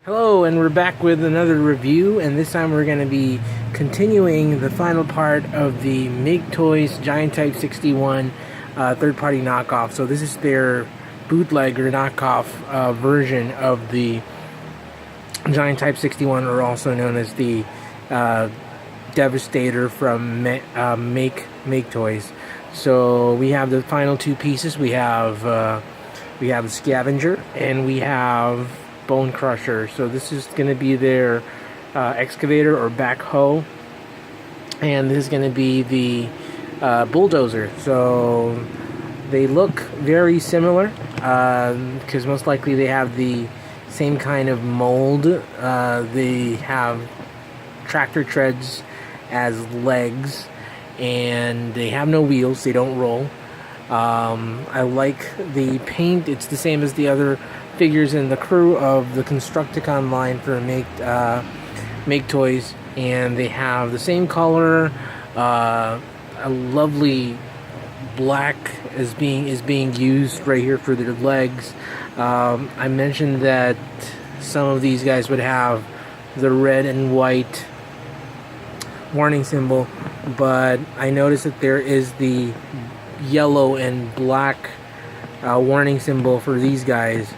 Hello, and we're back with another review, and this time we're going to be continuing the final part of the Maketoys Giant Type 61 third-party knockoff. So this is their bootleg or knockoff version of the Giant Type 61, or also known as the Devastator from Maketoys. So we have the final two pieces. We have the Scavenger, and we have Bone Crusher. So this is going to be their excavator or backhoe, and this is going to be the bulldozer. So they look very similar because most likely they have the same kind of mold. They have tractor treads as legs, and they have no wheels. They don't roll. I like the paint. It's the same as the other figures in the crew of the Constructicon line for Maketoys, and they have the same color. A lovely black is being used right here for their legs. I mentioned that some of these guys would have the red and white warning symbol, but I noticed that there is the yellow and black warning symbol for these guys,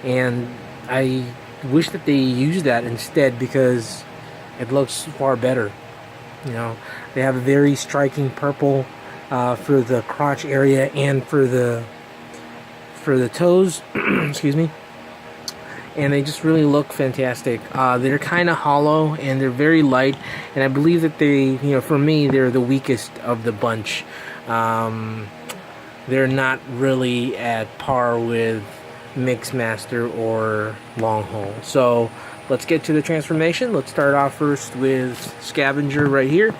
and I wish that they used that instead because it looks far better. You know, they have a very striking purple for the crotch area and for the toes. Excuse me. And they just really look fantastic. They're kind of hollow and they're very light, and I believe that they, for me, they're the weakest of the bunch. They're not really at par with Mixmaster or Longhole. So let's get to the transformation. Let's start off first with Scavenger right here.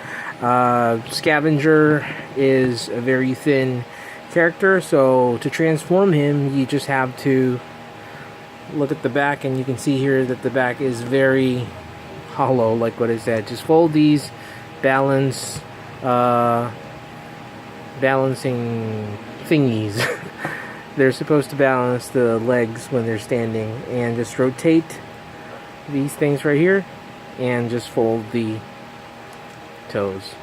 Scavenger is a very thin character, so to transform him, you just have to look at the back, and you can see here that the back is very hollow, like what I said. Just fold these balancing thingies. They're supposed to balance the legs when they're standing, and just rotate these things right here and just fold the toes.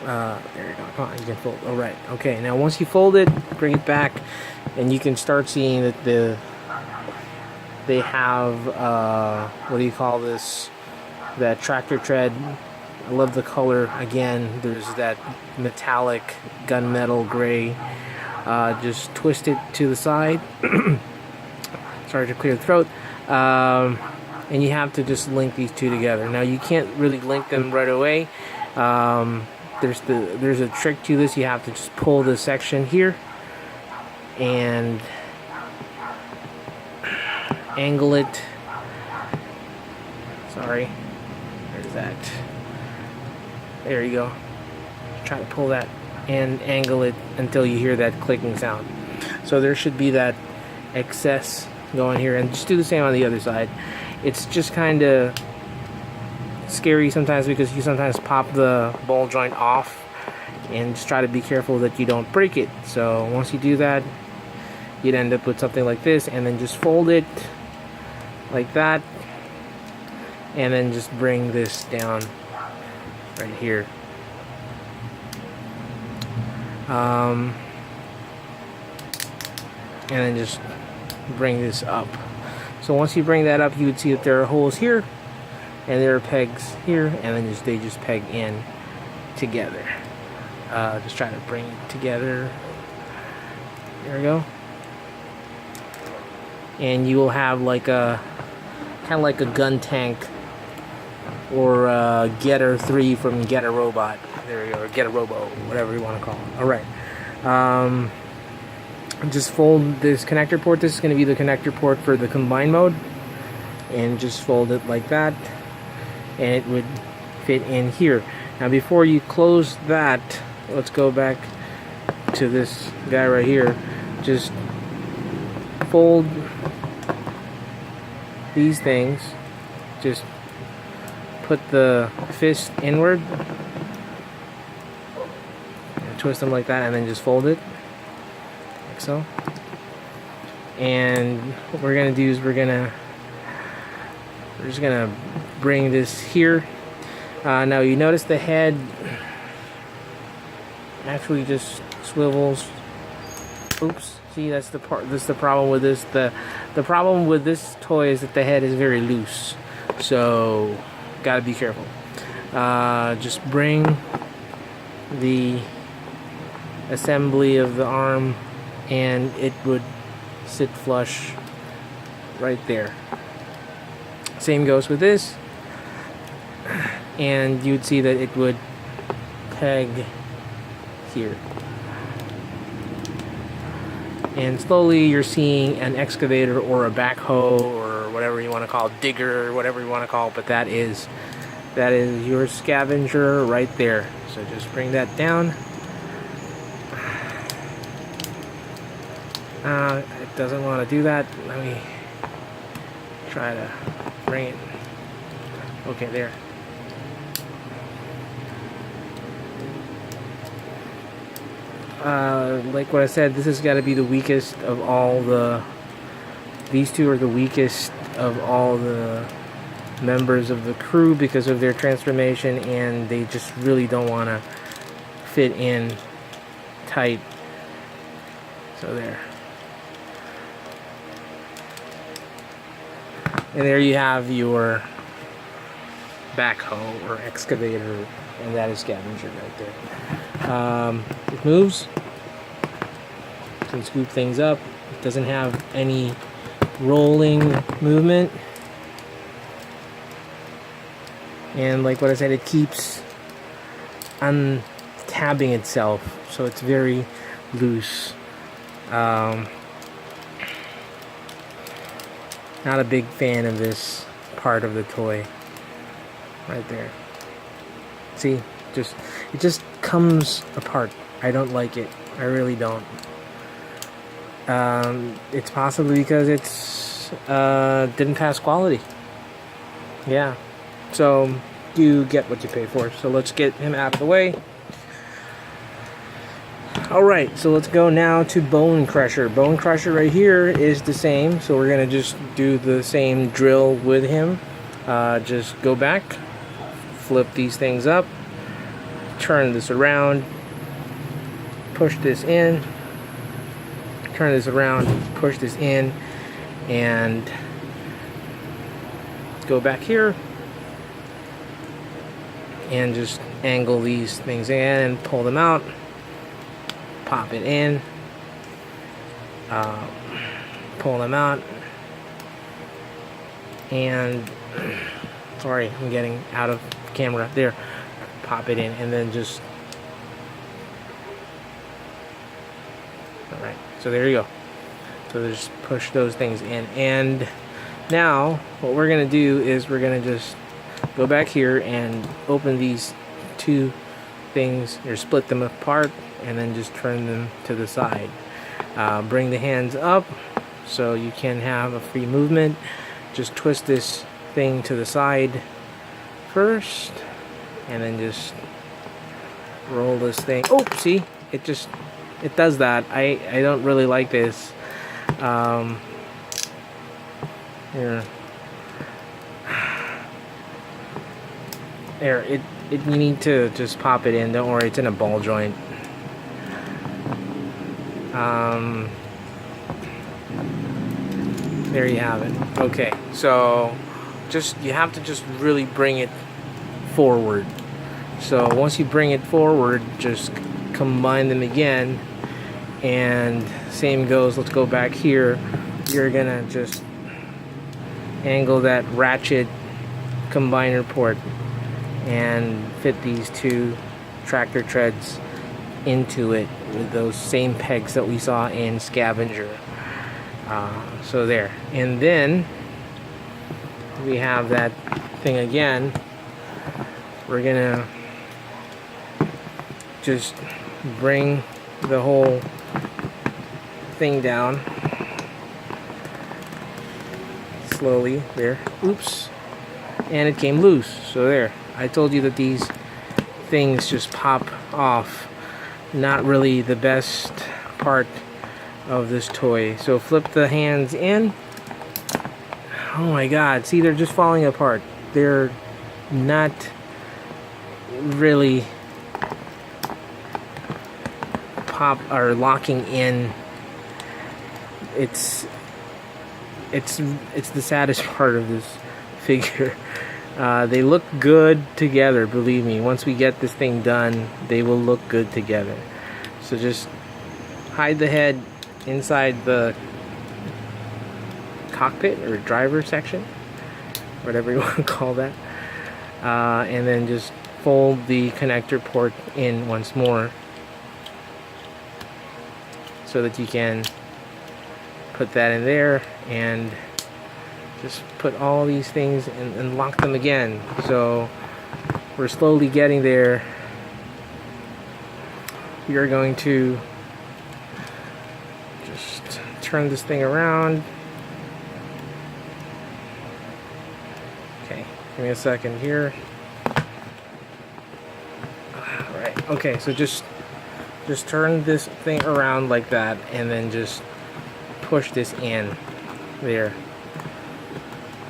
There you go. Come on, you can fold. All right. Okay. Now once you fold it, bring it back, and you can start seeing that they have what do you call this? That tractor tread. I love the color. Again, there's that metallic gunmetal gray. Just twist it to the side. Sorry to clear the throat. And you have to just link these two together. Now you can't really link them right away. There's a trick to this. You have to just pull this section here and angle it. Sorry. Where's that? There you go. Try to pull that and angle it until you hear that clicking sound. So there should be that excess going here, and just do the same on the other side. It's just kind of scary sometimes because you sometimes pop the ball joint off, and just try to be careful that you don't break it. So once you do that, you'd end up with something like this, and then just fold it like that, and then just bring this down right here. And then just bring this up. So once you bring that up, you would see that there are holes here, and there are pegs here, and then they just peg in together. Just try to bring it together. There we go. And you will have like a kind of like a gun tank, or Getter 3 from Get a Robot. There we go, or Get a Robo, whatever you want to call it. All right. Just fold this connector port. This is going to be the connector port for the combine mode, and just fold it like that, and it would fit in here. Now before you close that, let's go back to this guy right here. Just fold these things, just put the fist inward and twist them like that, and then just fold it like so. And what we're gonna do is we're gonna we're just gonna bring this here. Now you notice the head actually just swivels. Oops. See, that's the part. That's the problem with this. The problem with this toy is that the head is very loose. So gotta be careful. Just bring the assembly of the arm, and it would sit flush right there. Same goes with this, and you'd see that it would peg here. And slowly you're seeing an excavator or a backhoe or whatever you want to call it, digger or whatever you want to call it, but that is your scavenger right there. So just bring that down. It doesn't want to do that. Let me try to bring it. Okay, there. Like what I said, this has got to be the weakest of all the... These two are the weakest of all the members of the crew because of their transformation, and they just really don't want to fit in tight. So there. And there you have your backhoe or excavator, and that is scavenger right there. It moves. You can scoop things up. It doesn't have any rolling movement. And like what I said, it keeps untabbing itself, so it's very loose. Not a big fan of this part of the toy right there. See, it just comes apart. I don't like it. I really don't. It's possibly because it's didn't pass quality. Yeah. So you get what you pay for. So let's get him out of the way. Alright, so let's go now to Bone Crusher. Bone Crusher right here is the same, so we're going to just do the same drill with him. Just go back, flip these things up, turn this around, push this in, turn this around, push this in, and go back here and just angle these things in and pull them out. Pop it in, pull them out, and sorry, I'm getting out of camera there. Pop it in, and then just alright, so there you go. So just push those things in, and now what we're gonna do is we're gonna just go back here and open these two things, or split them apart, and then just turn them to the side. Bring the hands up so you can have a free movement. Just twist this thing to the side first, and then just roll this thing. Oh, see, it does that. I don't really like this. Here, there. You need to just pop it in. Don't worry, it's in a ball joint. There you have it. Okay, so you have to just really bring it forward. So once you bring it forward, just combine them again, and same goes. Let's go back here. You're gonna just angle that ratchet combiner port and fit these two tractor treads into it with those same pegs that we saw in Scavenger. So there, and then we have that thing again. We're gonna just bring the whole thing down slowly there. Oops, and it came loose. So there, I told you that these things just pop off. Not really the best part of this toy. So flip the hands in. Oh my god, see, they're just falling apart. They're not really pop or locking in. It's the saddest part of this figure. They look good together, believe me. Once we get this thing done, they will look good together. So just hide the head inside the cockpit or driver section, whatever you want to call that, and then just fold the connector port in once more so that you can put that in there and just put all these things and lock them again. So we're slowly getting there. We are going to just turn this thing around. Okay, give me a second here. Alright, okay, so just turn this thing around like that and then just push this in there.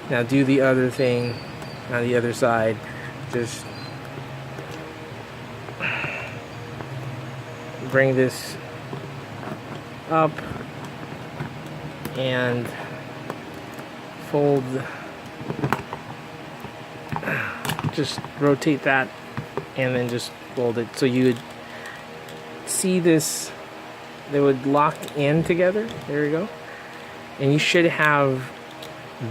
Now do the other thing on the other side. Just bring this up and fold, just rotate that and then just fold it so you would see this, they would lock in together. There you go. And you should have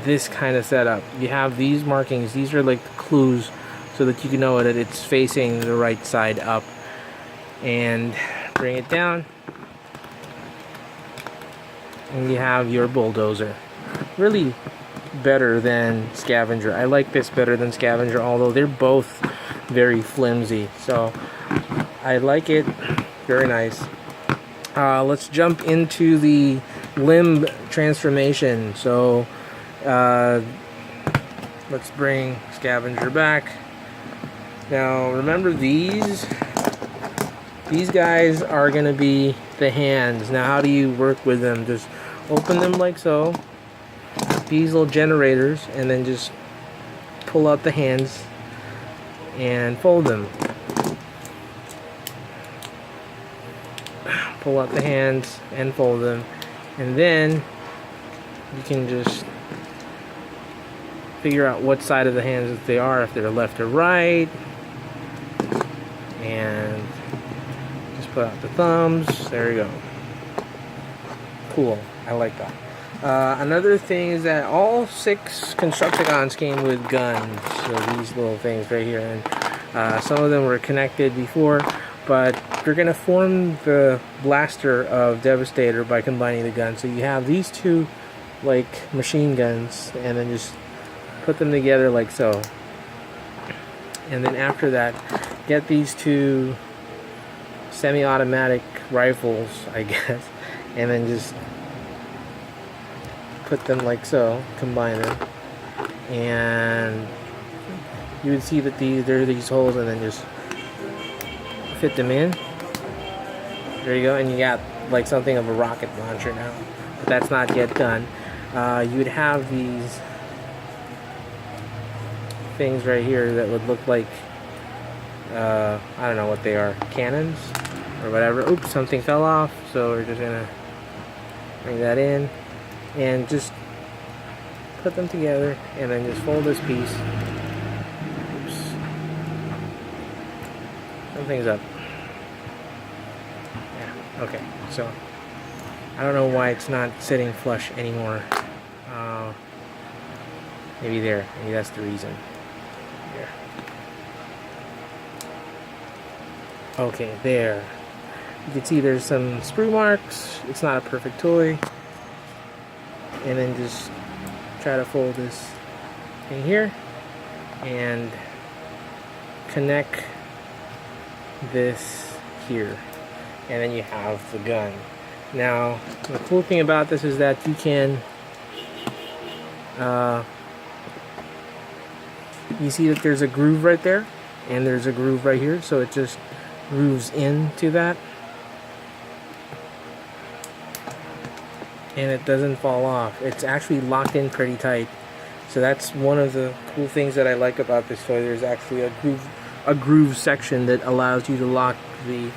this kind of setup. You have these markings. These are like the clues so that you can know that it's facing the right side up. And bring it down. And you have your bulldozer. Really better than Scavenger. I like this better than Scavenger, although they're both very flimsy. So I like it. Very nice. Let's jump into the limb transformation. So let's bring Scavenger back. Now remember, these guys are going to be the hands. Now how do you work with them? Just open them like so, these little generators, and then just pull out the hands and fold them. Pull out the hands and fold them, and then you can just figure out what side of the hands that they are, if they're left or right, and just put out the thumbs. There you go. Cool. I like that. Another thing is that all 6 Constructicons came with guns. So these little things right here, and some of them were connected before, but you're going to form the blaster of Devastator by combining the guns. So you have these 2 like machine guns, and then just put them together like so. And then after that, get these 2 semi-automatic rifles, I guess, and then just put them like so, combine them, and you would see that there are these holes, and then just fit them in. There you go, and you got like something of a rocket launcher now, but that's not yet done. You would have these things right here that would look like I don't know what they are, cannons or whatever. Oops, something fell off, so we're just gonna bring that in and just put them together, and then just fold this piece. Oops, something's up. Yeah, okay, so I don't know why it's not sitting flush anymore. Maybe there, maybe that's the reason. There. Okay, there. You can see there's some sprue marks. It's not a perfect toy. And then just try to fold this in here and connect this here, and then you have the gun. Now the cool thing about this is that you can you see that there's a groove right there, and there's a groove right here, so it just grooves into that, and it doesn't fall off. It's actually locked in pretty tight. So that's one of the cool things that I like about this toy. There's actually a groove section that allows you to lock the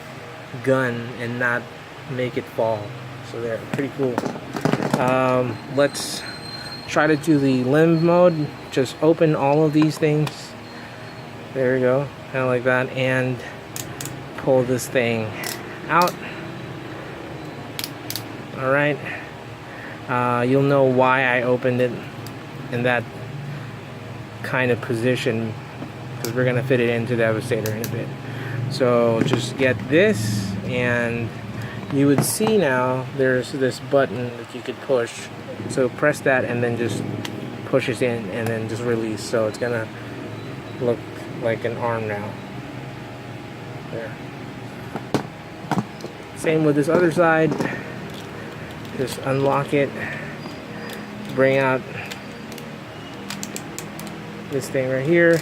gun and not make it fall. So they're pretty cool. Let's try to do the limb mode. Just open all of these things. There we go, kind of like that, and pull this thing out. All right. You'll know why I opened it in that kind of position, because we're gonna fit it into Devastator in a bit. So just get this, and you would see now there's this button that you could push. So press that and then just push it in and then just release. So it's gonna look like an arm now. There. Same with this other side. Just unlock it, bring out this thing right here,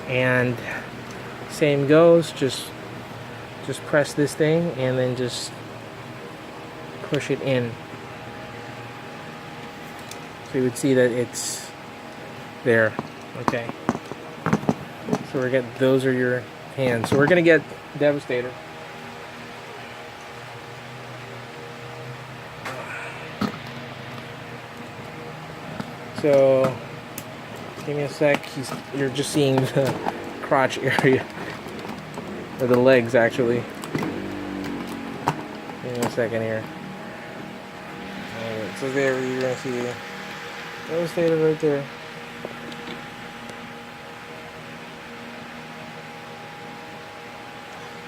and same goes, just press this thing and then just push it in. So you would see that it's there. Okay. So we're getting, those are your hands. So we're gonna get Devastator. So give me a sec. You're just seeing the crotch area, or the legs actually. Give me a second here. Alright, so there you're gonna see Devastator right there.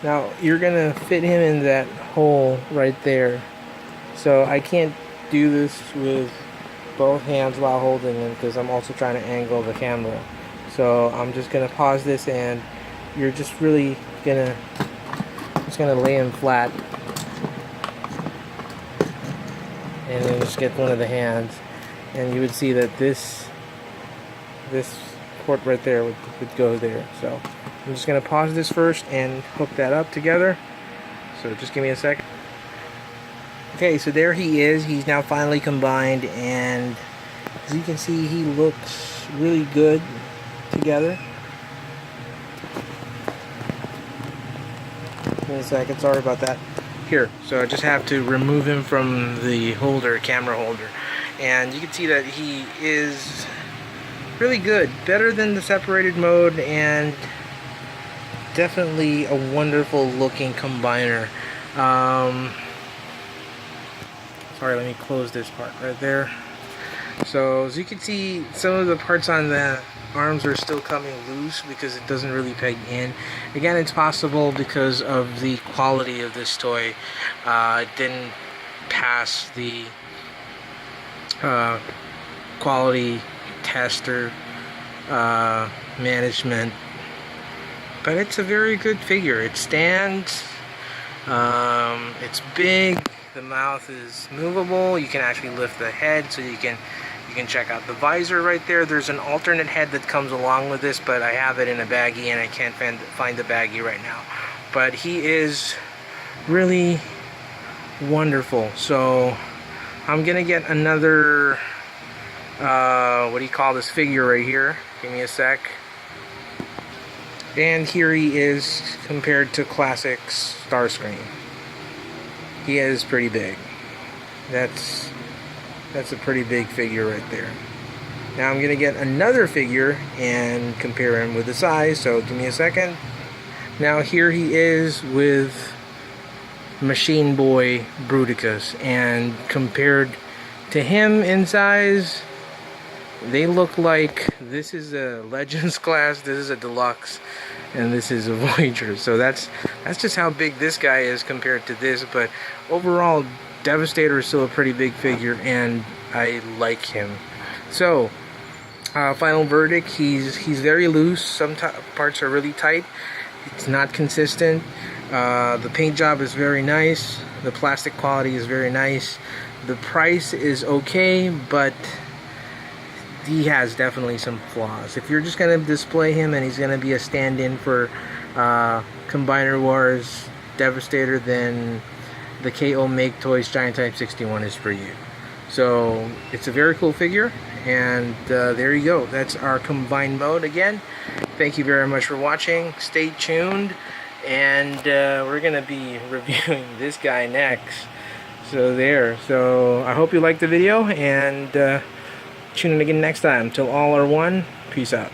Now you're gonna fit him in that hole right there. So I can't do this with both hands while holding him because I'm also trying to angle the camera. So I'm just gonna pause this, and you're just really gonna lay him flat, and then just get one of the hands, and you would see that this port right there would go there. So I'm just going to pause this first and hook that up together. So just give me a second. Okay, so there he is. He's now finally combined, and as you can see, he looks really good together. Give me a second, sorry about that. Here, so I just have to remove him from the holder, camera holder. And you can see that he is really good. Better than the separated mode, and definitely a wonderful looking combiner. Sorry, let me close this part right there. So as you can see, some of the parts on the arms are still coming loose because it doesn't really peg in. Again, it's possible because of the quality of this toy. It didn't pass the quality tester management, but it's a very good figure. It stands, it's big, the mouth is movable, you can actually lift the head, so you can check out the visor right there. There's an alternate head that comes along with this, but I have it in a baggie and I can't find the baggie right now. But he is really wonderful. So I'm gonna get another what do you call this figure right here. Give me a sec. And here he is compared to classic Starscream. He is pretty big. That's a pretty big figure right there. Now I'm gonna get another figure and compare him with the size, so give me a second. Now here he is with Machine Boy Bruticus, and compared to him in size, they look like this is a Legends class, this is a Deluxe, and this is a Voyager. So that's just how big this guy is compared to this. But overall, Devastator is still a pretty big figure, and I like him. So final verdict: he's very loose. Some parts are really tight. It's not consistent. The paint job is very nice. The plastic quality is very nice. The price is okay, but he has definitely some flaws. If you're just going to display him and he's going to be a stand-in for Combiner Wars Devastator, then the KO Maketoys Giant Type 61 is for you. So it's a very cool figure, and there you go. That's our combined mode again. Thank you very much for watching. Stay tuned, and we're gonna be reviewing this guy next. So I hope you liked the video, and tune in again next time. Till all are one. Peace out.